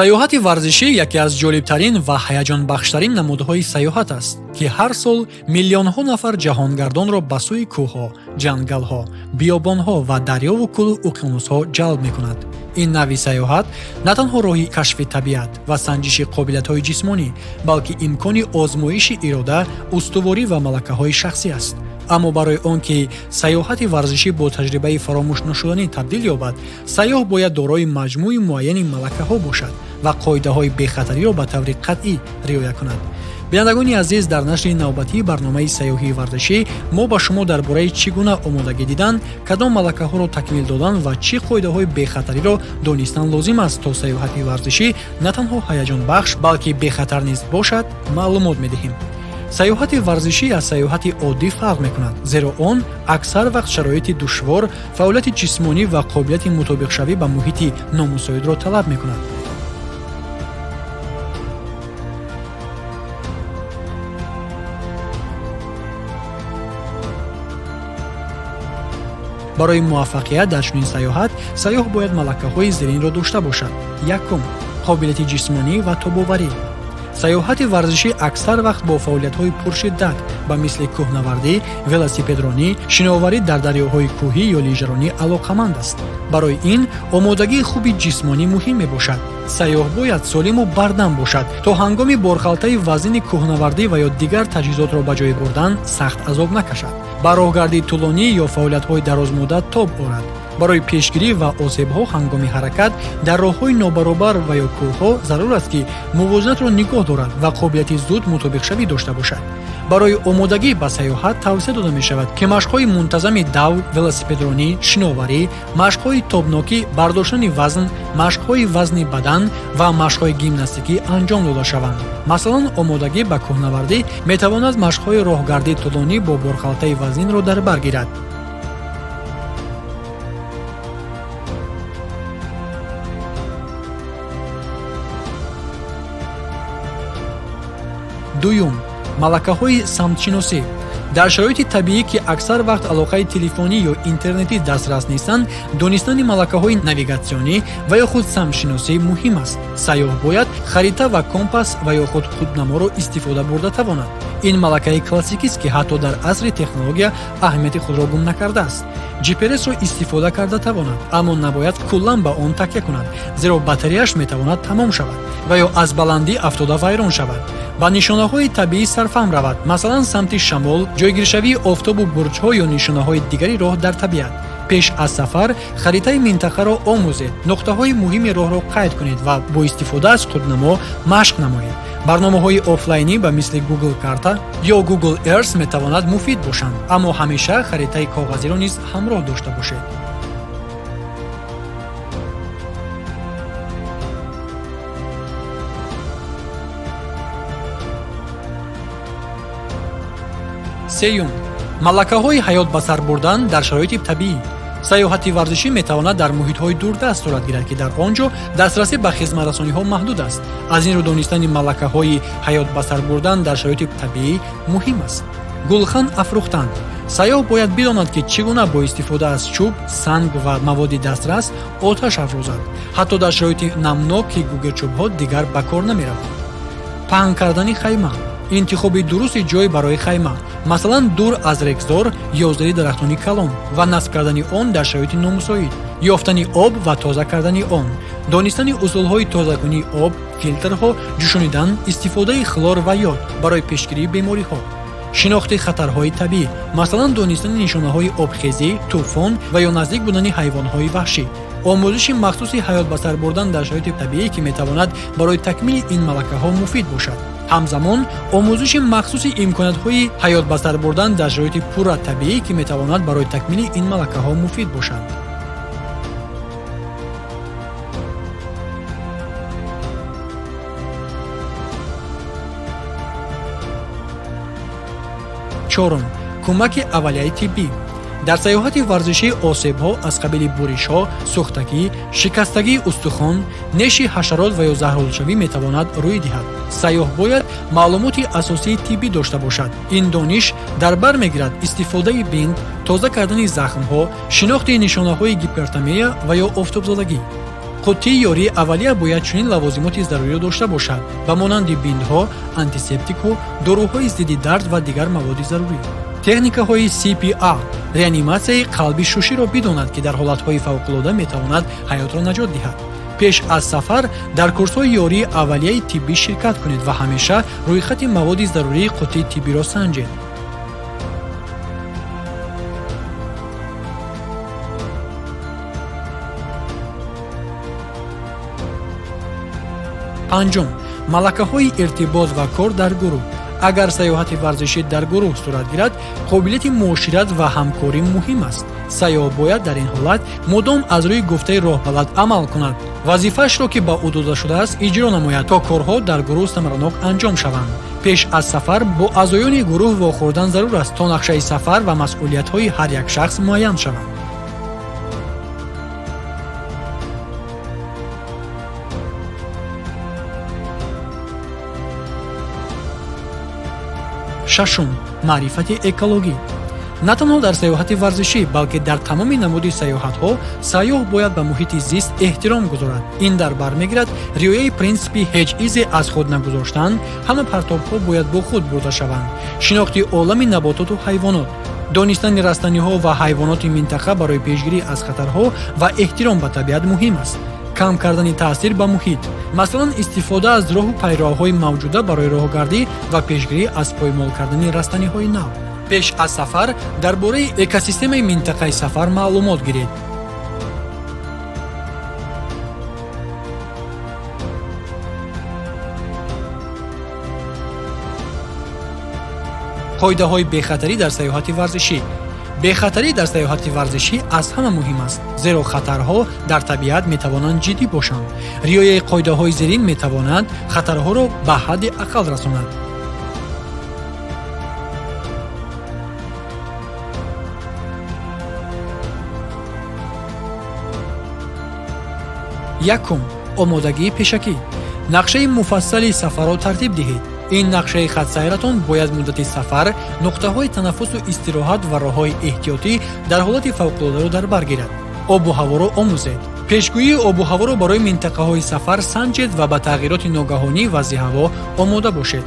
саёҳати варзишӣ яке аз ҷолибтарин ва ҳаяҷонбахштарин намудҳои саёҳат аст, ки ҳар сол миллионҳо нафар ҷаҳонгардонро ба сӯи кӯҳҳо, ҷангалҳо, биёбонҳо ва дарёву кӯлу уқёнусҳо ҷалб мекунад. ин навъи саёҳат на танҳо роҳи кашфи табиат ва санҷиши қобилиятҳои ҷисмонӣ, балки имкони озмоиши ирода, устуворӣ ва малакаҳои шахсӣ аст. аммо барои он ки саёҳати варзишӣ бо таҷрибаи фаромӯшнашуданӣ табдил ёбад, саёҳ бояд дорои маҷмӯи муайяни малакаҳо бошад ва қоидаҳои бехатариро ба таври қатъӣ риоя кунад. бинандагони азиз, дар нашри навбатии барномаи саёҳии варзишӣ мо ба шумо дар бораи чӣ гуна омодагӣ дидан, кадом малакаҳоро такмил додан ва чӣ қоидаҳои бехатариро донистан лозим аст, то саёҳати варзишӣ на танҳо ҳаяҷонбахш, балки бехатар низ бошад, маълумот медиҳем. саёҳати варзишӣ аз саёҳати оддӣ фарқ мекунад, зеро он аксар вақт шароити душвор, фаъолияти ҷисмонӣ ва қобилияти мутобиқшавӣ ба муҳити номусоидро талаб мекунад. барои муваффақият дар чунин саёҳат, саёҳ бояд малакаҳои зеринро дошта бошад. Якум, қобилияти ҷисмонӣ ва тобоварӣ. саёҳати варзишӣ аксар вақт бо фаъолиятҳои пуршиддат ба мисли кӯҳнавардӣ, велосипедронӣ, шиноварӣ дар дарёҳои кӯҳӣ ё лижаронӣ алоқаманд аст. барои ин омодагии хуби ҷисмонӣ муҳим мебошад. саёҳ бояд солиму бардам бошад, то ҳангоми борхалтаи вазнини кӯҳнавардӣ ва ё дигар таҷҳизотро ба ҷоя бурдан сахт азоб накашад. ба роҳгардии тӯлонӣ ё фаъолиятҳои дарозмуддат тоб орад. барои пешгирӣ ва осебҳо ҳангоми ҳаракат дар роҳҳои нобаробар ва ё кӯҳҳо зарур аст ки мувозинатро нигоҳ дорад ва қобилияти зуд мутобиқшавӣ дошта бошад. барои омодагӣ ба саёҳат тавсия дода мешавад, ки машқҳои мунтазами дав, велосипедронӣ, шиноварӣ, машқҳои тобнокӣ, бардоштани вазн, машқҳои вазни бадан ва машқҳои гимнастикӣ анҷом дода шаванд. масалан, омодагӣ ба кӯҳнавардӣ метавонад машқҳои роҳгардии тӯлонӣ бо борхалтаи вазнинро дар бар гирад. дуюм, малакаҳои самтшиносӣ. дар шароити табиӣ, ки аксар вақт алоқаи телефонӣ ё интернетӣ дастрас нестанд, донистани малакаҳои навигатсионӣ ва ё худ самтшиносӣ муҳим аст. саёҳ бояд харита ва компас ва ё худ худнаморо истифода бурда тавонад. ин малакаи классикист, ки ҳатто дар асри технология аҳамияти худро гум накардааст. GPS-ро истифода карда тавонад, аммо набояд куллан ба он такя кунад, зеро батареяш метавонад тамом шавад ва ё аз баландӣ афтода вайрон шавад. ба нишонаҳои табиӣ сарфам равад, масалан самти шамол, ҷойгиршавии офтобу бурҷҳо ё нишонаҳои дигари роҳ дар табиат. пеш аз сафар харитаи минтақаро омӯзед, нуқтаҳои муҳими роҳро қайд кунед ва бо истифода аз худнамо машқ намоед. барномаҳои офлайнӣ ба мисли Google карта ё Google Earth метавонад муфид бошанд, аммо ҳамеша харитаи коғазиро низ ҳамроҳ дошта бошед. сеюм, малакаҳои ҳаёт ба сар бурдан дар шароити табиӣ. саёҳати варзишӣ метавонад дар муҳитҳои дурдаст сурат гирад, ки дар он ҷо дастрасӣ ба хизматрасониҳо маҳдуд аст. аз ин рӯ донистани малакаҳои ҳаёт ба сар бурдан дар шароити табиӣ муҳим аст. гулхан афрӯхтан. саёҳ бояд бидонад, ки чӣ гуна бо истифода аз чӯб, санг ва маводи дастрас оташ афрӯзад. ҳатто дар шароити намнок, ки гугирчӯбҳо дигар ба кор намераванд. паҳн кардани хайма. интихоби дурусти ҷой барои хайма, масалан дур аз регзор ё зери дарахтони калон ва насб кардани он дар шароити номусоид, ёфтани об ва тоза кардани он, донистани усулҳои тозакунии об, филтрҳо, ҷӯшонидан, истифодаи хлор ва ёд барои пешгирии бемориҳо, шинохти хатарҳои табиӣ, масалан донистани нишонаҳои обхезӣ, тӯфон ва ё наздик будани ҳайвонҳои ваҳшӣ, омӯзиши махсуси ҳаёт ба сар бурдан дар шароити табиӣ, ки метавонад барои такмили ин малакаҳо муфид бошад. ҳамзамон омӯзиши махсуси имкониятҳои ҳаёт ба сар бурдан дар шароити пурра табиӣ, ки метавонад барои такмили ин малакаҳо муфид бошад. чорум, кӯмаки аввалияи тиббӣ. дар саёҳати варзишӣ осебҳо аз қабили буришҳо, сӯхтагӣ, шикастагии устухон, неши ҳашарот ва ё заҳролудшавӣ метавонад рӯй диҳад. саёҳ бояд маълумоти асосии тиббӣ дошта бошад. ин дониш дар бар мегирад истифодаи бинд, тоза кардани захмҳо, шинохти нишонаҳои гипертомия ва ё офтобзадагӣ. қуттии ёрии аввалия бояд чунин лавозимоти заруриро дошта бошад ба монанди биндҳо, антисептикҳо, доруҳои зидди дард ва дигар маводи зарурӣ. техникаҳои CPR реаниматсияи қалби шуширо бидонад, ки дар ҳолатҳои фавқулода метавонад ҳаётро наҷот диҳад. пеш аз сафар дар курсҳои ёрии аввалияи тиббӣ ширкат кунед ва ҳамеша рӯйхати маводи зарурии қуттии тиббиро санҷед. панҷум, малакаҳои иртибот ва кор дар гурӯҳ. агар сайёҳати варзишӣ дар гурӯҳ сурат гирад, қобилияти муошират ва ҳамкорӣ муҳим аст. сайёҳ бояд дар ин ҳолат мудом аз рӯи гуфтаи роҳбалад амал кунад. вазифаашро, ки ба ӯ дода шудааст, иҷро намояд, то корҳо дар гурӯҳ самаранок анҷом шаванд. пеш аз сафар бо аъзоёни гурӯҳ вохӯрдан зарур аст, то нақшаи сафар ва масъулиятҳои ҳар як шахс муайян шаванд. шашум, маърифати экологӣ. на танҳо дар сайёҳати варзишӣ, балки дар тамоми намуди сайёҳатҳо сайёҳ бояд ба муҳити зист эҳтиром гузорад. ин дар бар мегирад риояи принсипи ҳеҷ изе аз худ нагузоштан, ҳама партобҳо бояд бо худ бурда шаванд, шинохти олами набототу ҳайвонот, донистани растаниҳо ва ҳайвоноти минтақа барои пешгирӣ аз хатарҳо ва эҳтиром ба табиат муҳим аст. кам кардани таъсир ба муҳит, масалан истифода аз роҳу пайроҳҳои мавҷуда барои роҳгардӣ ва пешгирӣ аз поймол кардани растаниҳои нав. пеш аз сафар дар бораи экосистемаи минтақаи сафар маълумот гиред. қоидаҳои бехатарӣ дар сайёҳати варзишӣ. бехатарӣ дар сайёҳати варзишӣ аз ҳама муҳим аст, зеро хатарҳо дар табиат метавонанд ҷиддӣ бошанд. риояи қоидаҳои зерин метавонад хатарҳоро ба ҳадди ақал расонад. якум, омодагии пешакӣ. нақшаи муфассали сафарро тартиб диҳед. ин нақшаи хатсайратон бояд муддати сафар, нуқтаҳои танаффусу истироҳат ва роҳҳои эҳтиётӣ дар ҳолати фавқулодаро дар бар гирад. обу ҳаворо омӯзед. пешгӯии обу ҳаворо барои минтақаҳои сафар санҷед ва ба тағйироти ногаҳонии вазъи ҳаво омода бошед.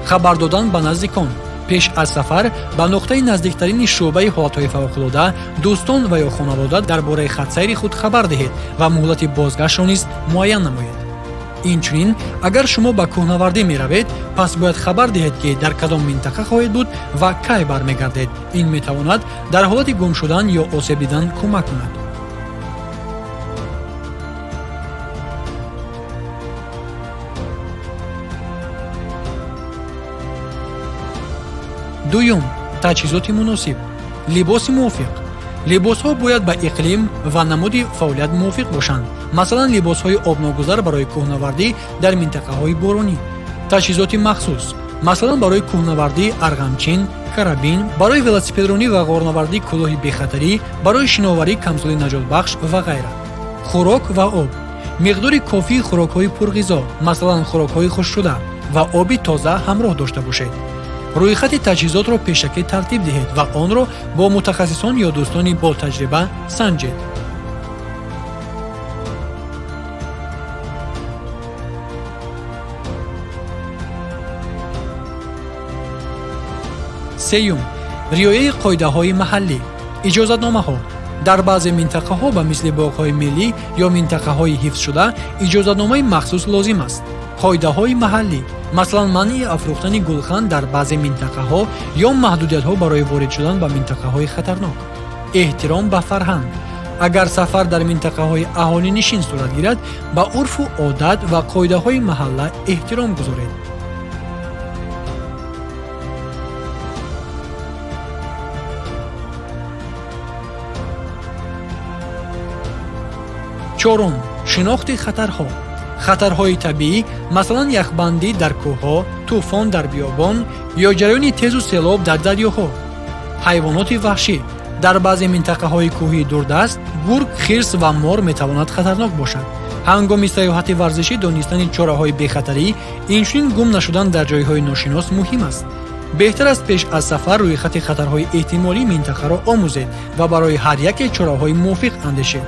хабар додан ба наздикон. пеш аз сафар ба нуқтаи наздиктарини шуъбаи ҳолатҳои фавқулода, дӯстон ва ё хонавода дар бораи хатсайри худ хабар диҳед ва муҳлати бозгаштро низ муайян намоед. инчунин агар шумо ба кӯҳнавардӣ меравед, пас бояд хабар диҳед, ки дар кадом минтақа хоҳед буд ва кай бармегардед. ин метавонад дар ҳолати гум шудан ё осеб дидан кӯмак кунад. дуюм, таҷҳизоти муносиб. либоси мувофиқ. либосҳо бояд ба иқлим ва намуди фаъолият мувофиқ бошанд. масалан либосҳои обногузар барои кӯҳнавардӣ дар минтақаҳои боронӣ. таҷҳизоти махсус, масалан барои кӯҳнавардӣ арғамчин, карабин, барои велосипедронӣ ва ғорнавардӣ кӯлоҳи бехатарӣ, барои шиноварӣ камзоли наҷотбахш ва ғайра. хӯрок ва об. миқдори кофии хӯрокҳои пурғизо, масалан хӯрокҳои хушкшуда ва оби тоза ҳамроҳ дошта бошед. рӯйхати таҷҳизотро пешакӣ тартиб диҳед ва онро бо мутахассисон ё дӯстониботаҷриба санҷед. сеюм, риояи қоидаҳои маҳаллӣ. иҷозатномаҳо. дар баъзе минтақаҳо ба мисли боғҳои миллӣ ё минтақаҳои ҳифзшуда иҷозатномаи махсус лозим аст. қоидаҳои маҳаллӣ, масалан манъи афрӯхтани гулхан дар баъзе минтақаҳо ё маҳдудиятҳо барои ворид шудан ба минтақаҳои хатарнок. эҳтиром ба фарҳанг. агар сафар дар минтақаҳои аҳолинишин сурат гирад, ба урфу одат ва қоидаҳои маҳалла эҳтиром гузоред. чорум, шинохти хатарҳо. хатарҳои табиӣ, масалан яхбандӣ дар кӯҳҳо, тӯфон дар биёбон ё ҷараёни тезу селоб дар дарёҳо. ҳайвоноти ваҳшӣ. дар баъзе минтақаҳои кӯҳии дурдаст, гург, хирс ва мор метавонад хатарнок бошад. ҳангоми сайёҳати варзишӣ донистани чораҳои бехатарӣ, инчунин гум нашудан дар ҷойҳои ношинос муҳим аст. беҳтар аст пеш аз сафар рӯйхати хатарҳои эҳтимолии минтақаро омӯзед ва барои ҳар яке чораҳои мувофиқ андешед.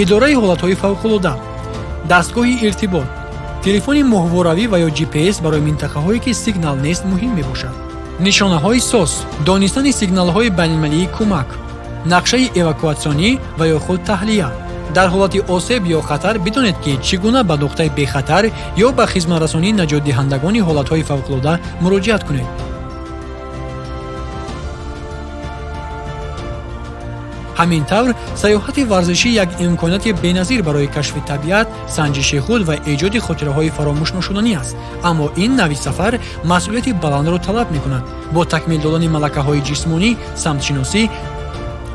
идораи ҳолатҳои фавқулода. дастгоҳи иртибот, телефони моҳворавӣ ва ё GPS барои минтақаҳое ки сигнал нест муҳим мебошад. нишонаҳои сос, донистани сигналҳои байналмилалии кӯмак, нақшаи эвакуатсионӣ ва ё худ таҳлия. дар ҳолати осеб ё хатар бидонед ки чӣ гуна ба нуқтаи бехатар ё ба хизматрасонии наҷотдиҳандагони ҳолатҳои фавқулодда муроҷиат кунед. ҳамин тавр сайёҳати варзишӣ як имконияти беназир барои кашфи табиат, санҷиши худ ва эҷоди хотираҳои фаромӯшношуданӣ аст. аммо ин нави сафар масъулияти баландро талаб мекунад. бо такмил додани малакаҳои ҷисмонӣ, самтшиносӣ,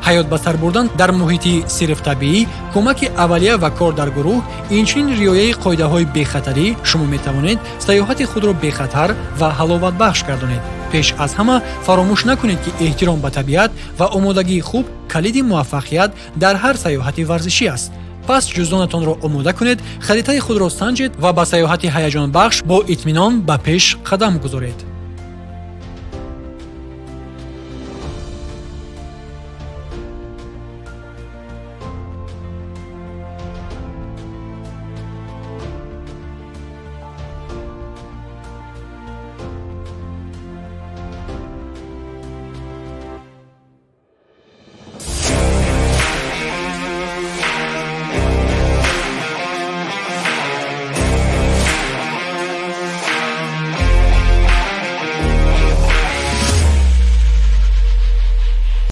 ҳаёт ба сар бурдан дар муҳити сирфтабиӣ, кӯмаки аввалия ва кор дар гурӯҳ, инчунин риояи қоидаҳои бехатарӣ, шумо метавонед сайёҳати худро бехатар ва ҳаловатбахш гардонед. пеш аз ҳама фаромӯш накунед ки эҳтиром ба табиат ва омодагии хуб калиди муваффақият дар ҳар сайёҳати варзишӣ аст. пас ҷуздонатонро омода кунед, харитаи худро санҷед ва ба сайёҳати ҳаяҷонбахш бо итминон ба пеш қадам гузоред.